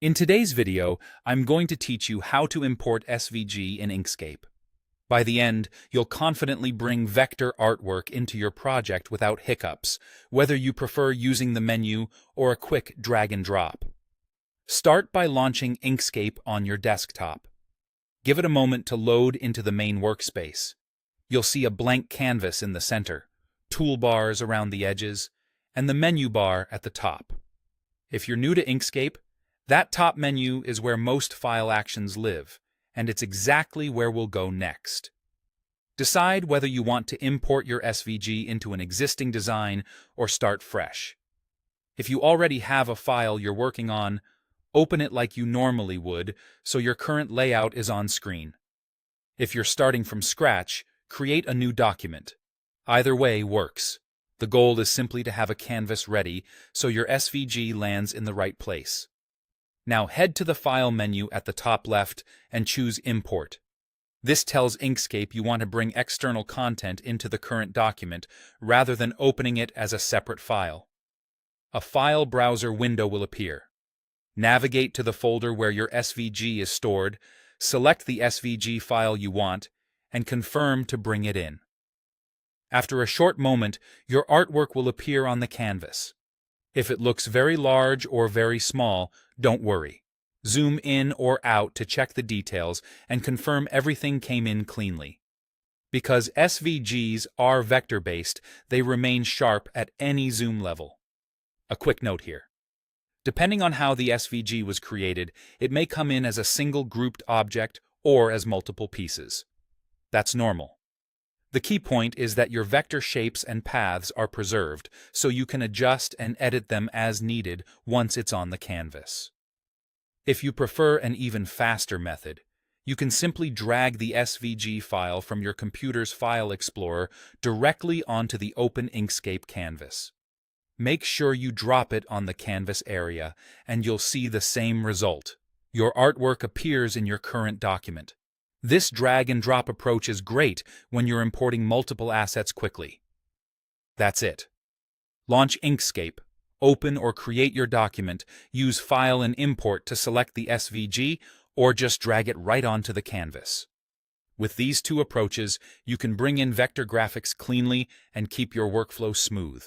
In today's video, I'm going to teach you how to import SVG in Inkscape. By the end, you'll confidently bring vector artwork into your project without hiccups, whether you prefer using the menu or a quick drag and drop. Start by launching Inkscape on your desktop. Give it a moment to load into the main workspace. You'll see a blank canvas in the center, toolbars around the edges, and the menu bar at the top. If you're new to Inkscape, that top menu is where most file actions live, and it's exactly where we'll go next. Decide whether you want to import your SVG into an existing design or start fresh. If you already have a file you're working on, open it like you normally would so your current layout is on screen. If you're starting from scratch, create a new document. Either way works. The goal is simply to have a canvas ready so your SVG lands in the right place. Now head to the File menu at the top left and choose Import. This tells Inkscape you want to bring external content into the current document rather than opening it as a separate file. A file browser window will appear. Navigate to the folder where your SVG is stored, select the SVG file you want, and confirm to bring it in. After a short moment, your artwork will appear on the canvas. If it looks very large or very small, don't worry. Zoom in or out to check the details and confirm everything came in cleanly. Because SVGs are vector-based, they remain sharp at any zoom level. A quick note here. Depending on how the SVG was created, it may come in as a single grouped object or as multiple pieces. That's normal. The key point is that your vector shapes and paths are preserved, so you can adjust and edit them as needed once it's on the canvas. If you prefer an even faster method, you can simply drag the SVG file from your computer's File Explorer directly onto the open Inkscape canvas. Make sure you drop it on the canvas area, and you'll see the same result. Your artwork appears in your current document. This drag-and-drop approach is great when you're importing multiple assets quickly. That's it. Launch Inkscape, open or create your document, use File and Import to select the SVG, or just drag it right onto the canvas. With these two approaches, you can bring in vector graphics cleanly and keep your workflow smooth.